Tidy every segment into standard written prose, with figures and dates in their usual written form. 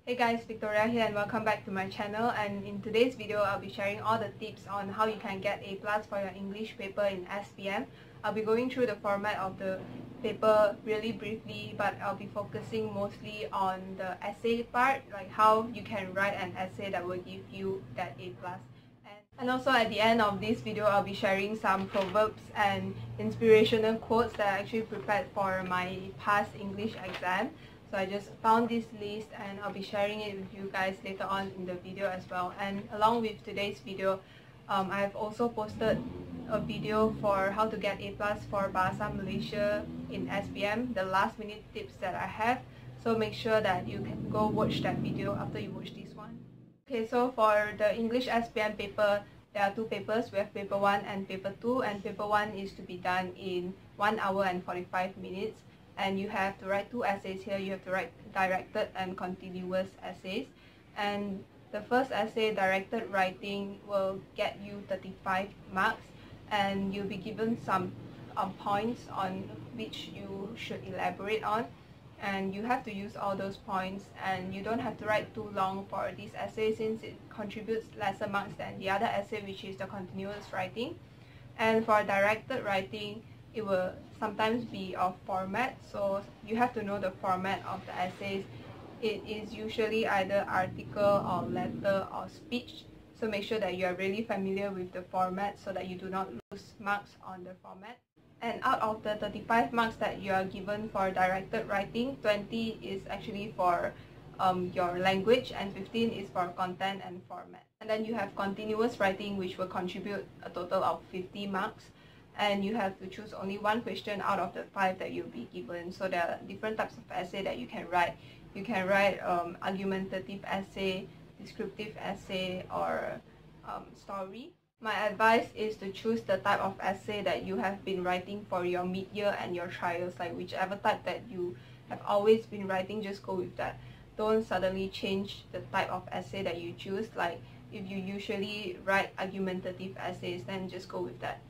Hey guys, Victoria here and welcome back to my channel, and in today's video I'll be sharing all the tips on how you can get A+ for your English paper in SPM. I'll be going through the format of the paper really briefly, but I'll be focusing mostly on the essay part, like how you can write an essay that will give you that A+. And also at the end of this video, I'll be sharing some proverbs and inspirational quotes that I actually prepared for my past English exam. So I just found this list and I'll be sharing it with you guys later on in the video as well. And along with today's video, I've also posted a video for how to get A+ for Bahasa Malaysia in SPM, the last minute tips that I have. So make sure that you can go watch that video after you watch this one. Okay, so for the English SPM paper, there are two papers. We have paper 1 and paper 2, and paper 1 is to be done in 1 hour and 45 minutes. And you have to write two essays here. You have to write directed and continuous essays. And the first essay, directed writing, will get you 35 marks, and you'll be given some points on which you should elaborate on. And you have to use all those points, and you don't have to write too long for this essay since it contributes lesser marks than the other essay, which is the continuous writing. And for directed writing, it will sometimes be of format, so you have to know the format of the essays. It is usually either article or letter or speech, so make sure that you are really familiar with the format so that you do not lose marks on the format. And out of the 35 marks that you are given for directed writing, 20 is actually for your language and 15 is for content and format. And then you have continuous writing, which will contribute a total of 50 marks. And you have to choose only one question out of the 5 that you'll be given. So there are different types of essay that you can write. You can write argumentative essay, descriptive essay, or story. My advice is to choose the type of essay that you have been writing for your mid-year and your trials. Like whichever type that you have always been writing, just go with that. Don't suddenly change the type of essay that you choose. Like if you usually write argumentative essays, then just go with that.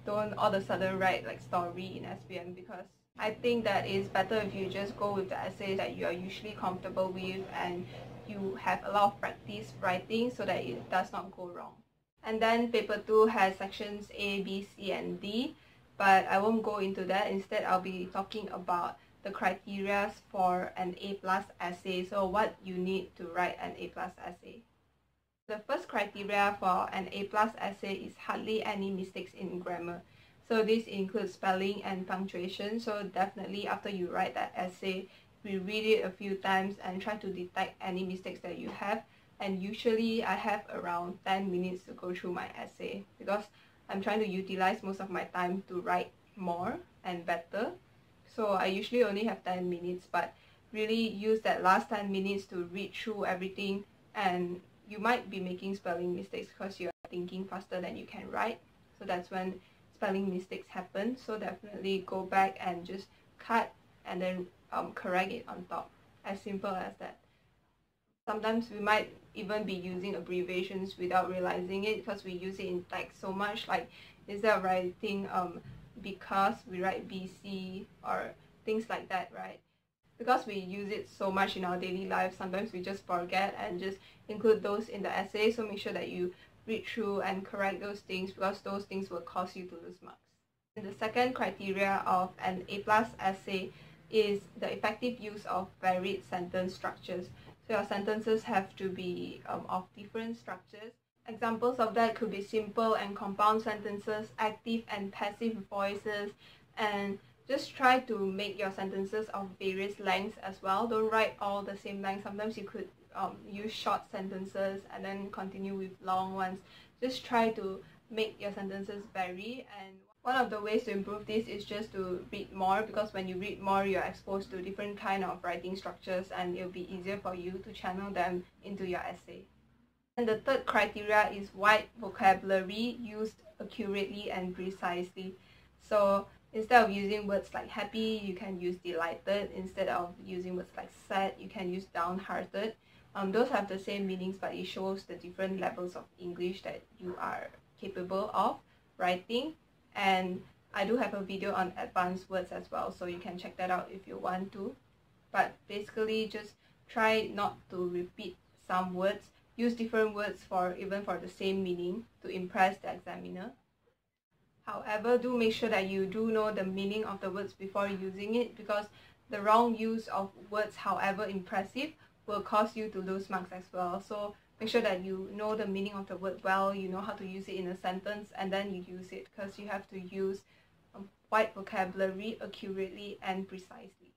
Don't all of a sudden write like story in SPM, because I think that it's better if you just go with the essays that you are usually comfortable with and you have a lot of practice writing so that it does not go wrong. And then paper 2 has sections A, B, C, and D, but I won't go into that. Instead, I'll be talking about the criteria for an A+ essay, so what you need to write an A+ essay. The first criteria for an A+ essay is hardly any mistakes in grammar. So this includes spelling and punctuation. So definitely after you write that essay, we read it a few times and try to detect any mistakes that you have. And usually I have around 10 minutes to go through my essay because I'm trying to utilize most of my time to write more and better. So I usually only have 10 minutes, but really use that last 10 minutes to read through everything. And you might be making spelling mistakes because you're thinking faster than you can write. So that's when spelling mistakes happen. So definitely go back and just cut and then correct it on top. As simple as that. Sometimes we might even be using abbreviations without realizing it because we use it in text so much. Like instead of writing because, we write BC or things like that, right? Because we use it so much in our daily life, sometimes we just forget and just include those in the essay. So make sure that you read through and correct those things, because those things will cause you to lose marks. And the second criteria of an A+ essay is the effective use of varied sentence structures. So your sentences have to be of different structures. Examples of that could be simple and compound sentences, active and passive voices, and just try to make your sentences of various lengths as well. Don't write all the same length. Sometimes you could use short sentences and then continue with long ones. Just try to make your sentences vary. And one of the ways to improve this is just to read more, because when you read more, you're exposed to different kind of writing structures and it'll be easier for you to channel them into your essay. And the third criteria is wide vocabulary used accurately and precisely. So instead of using words like happy, you can use delighted. Instead of using words like sad, you can use downhearted. Those have the same meanings, but it shows the different levels of English that you are capable of writing. And I do have a video on advanced words as well, so you can check that out if you want to. But basically, just try not to repeat some words. Use different words even for the same meaning to impress the examiner. However, do make sure that you do know the meaning of the words before using it, because the wrong use of words, however impressive, will cause you to lose marks as well. So make sure that you know the meaning of the word well, you know how to use it in a sentence, and then you use it, because you have to use wide vocabulary accurately and precisely.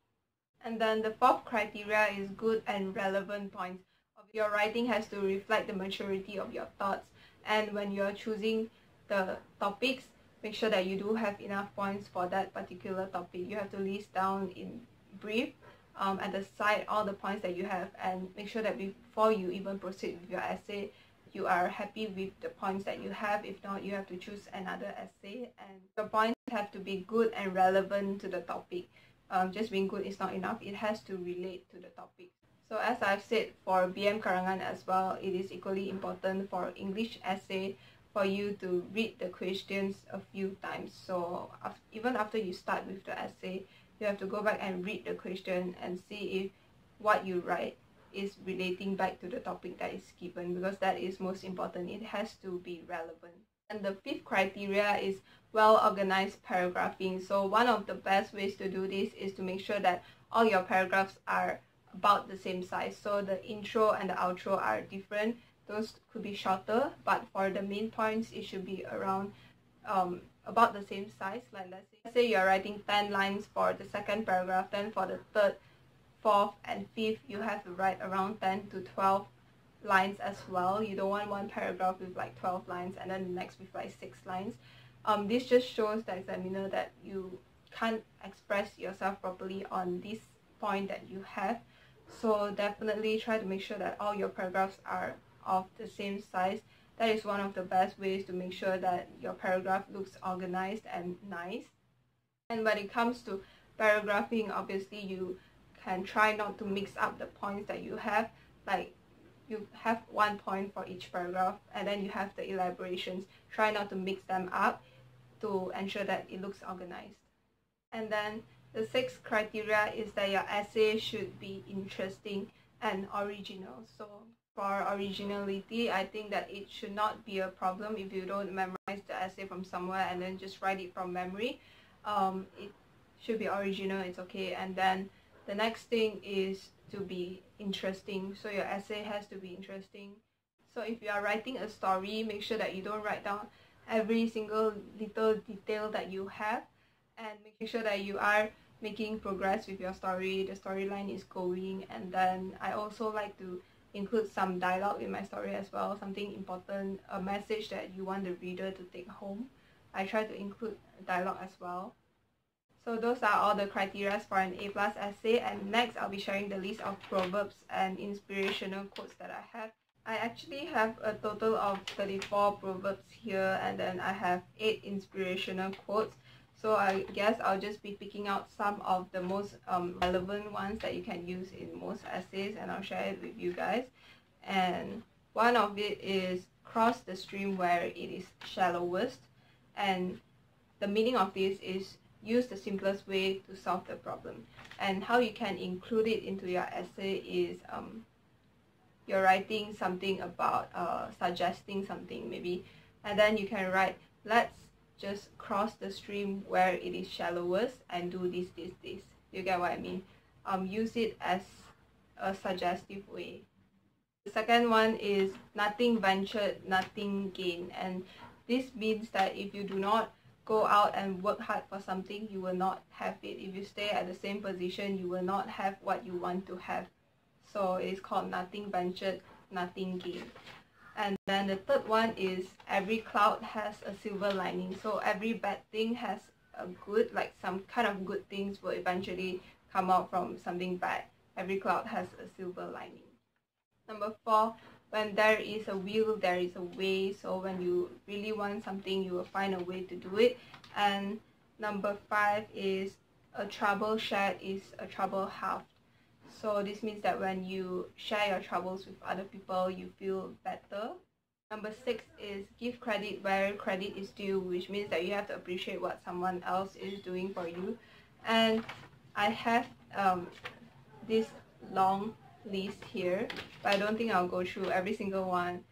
And then the fourth criteria is good and relevant points. Your writing has to reflect the maturity of your thoughts, and when you're choosing the topics, make sure that you do have enough points for that particular topic. You have to list down in brief at the side all the points that you have, and make sure that before you even proceed with your essay, you are happy with the points that you have. If not, you have to choose another essay, and the points have to be good and relevant to the topic. Just being good is not enough, it has to relate to the topic. So as I've said, for BM Karangan as well, it is equally important for English essay for you to read the questions a few times. So even after you start with the essay, you have to go back and read the question and see if what you write is relating back to the topic that is given, because that is most important. It has to be relevant. And the fifth criteria is well-organized paragraphing. So one of the best ways to do this is to make sure that all your paragraphs are about the same size. So the intro and the outro are different. Those could be shorter, but for the main points, it should be around about the same size. Like let's say you're writing 10 lines for the second paragraph, then for the third, fourth, and fifth, you have to write around 10 to 12 lines as well. You don't want one paragraph with like 12 lines and then the next with like 6 lines. This just shows the examiner that you can't express yourself properly on this point that you have. So definitely try to make sure that all your paragraphs are of the same size. That is one of the best ways to make sure that your paragraph looks organized and nice. And when it comes to paragraphing, obviously you can try not to mix up the points that you have. Like you have one point for each paragraph and then you have the elaborations. Try not to mix them up to ensure that it looks organized. And then the sixth criteria is that your essay should be interesting and original. So for originality, I think that it should not be a problem if you don't memorize the essay from somewhere and then just write it from memory. It should be original, it's okay. And then the next thing is to be interesting. So your essay has to be interesting. So if you are writing a story, make sure that you don't write down every single little detail that you have, and make sure that you are making progress with your story, the storyline is going. And then I also like to include some dialogue in my story as well, something important, a message that you want the reader to take home. I try to include dialogue as well. So those are all the criteria for an A+ essay, and next I'll be sharing the list of proverbs and inspirational quotes that I have. I actually have a total of 34 proverbs here, and then I have 8 inspirational quotes. So I guess I'll just be picking out some of the most relevant ones that you can use in most essays, and I'll share it with you guys. And one of it is cross the stream where it is shallowest, and the meaning of this is use the simplest way to solve the problem. And how you can include it into your essay is you're writing something about suggesting something maybe, and then you can write, let's just cross the stream where it is shallowest and do this. You get what I mean? Use it as a suggestive way. The second one is nothing ventured, nothing gained. And this means that if you do not go out and work hard for something, you will not have it. If you stay at the same position, you will not have what you want to have. So it's called nothing ventured, nothing gained. And then the third one is every cloud has a silver lining. So every bad thing has a good, like some kind of good things will eventually come out from something bad. Every cloud has a silver lining. Number 4, when there is a will, there is a way. So when you really want something, you will find a way to do it. And number 5 is a trouble shared is a trouble halved. So this means that when you share your troubles with other people, you feel better. Number 6 is give credit where credit is due, which means that you have to appreciate what someone else is doing for you. And I have this long list here, but I don't think I'll go through every single one.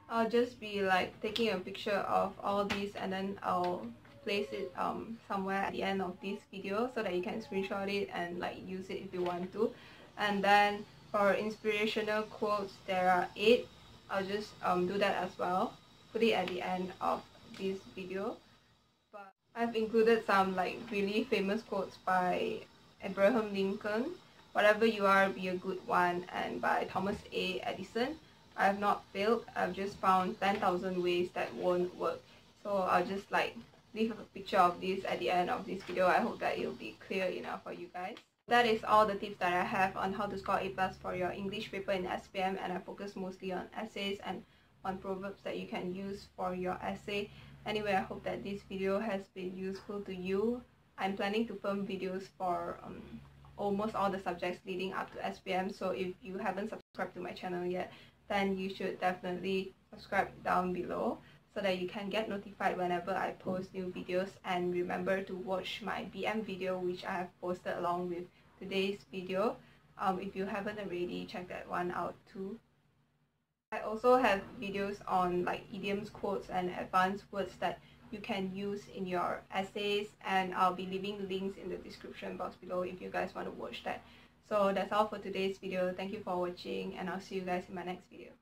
I'll just be like taking a picture of all these, and then I'll place it somewhere at the end of this video so that you can screenshot it and like use it if you want to. And then for inspirational quotes, there are 8. I'll just do that as well, put it at the end of this video. But I've included some like really famous quotes by Abraham Lincoln, "Whatever you are, be a good one," and by Thomas A. Edison. I have not failed. I've just found 10,000 ways that won't work. So I'll just like leave a picture of this at the end of this video. I hope that it'll be clear enough for you guys. That is all the tips that I have on how to score A+ for your English paper in SPM, and I focus mostly on essays and on proverbs that you can use for your essay. Anyway, I hope that this video has been useful to you. I'm planning to film videos for almost all the subjects leading up to SPM, so if you haven't subscribed to my channel yet, then you should definitely subscribe down below so that you can get notified whenever I post new videos. And remember to watch my BM video, which I have posted along with today's video. If you haven't already, check that one out too. I also have videos on like idioms, quotes, and advanced words that you can use in your essays, and I'll be leaving links in the description box below if you guys want to watch that. So that's all for today's video. Thank you for watching, and I'll see you guys in my next video.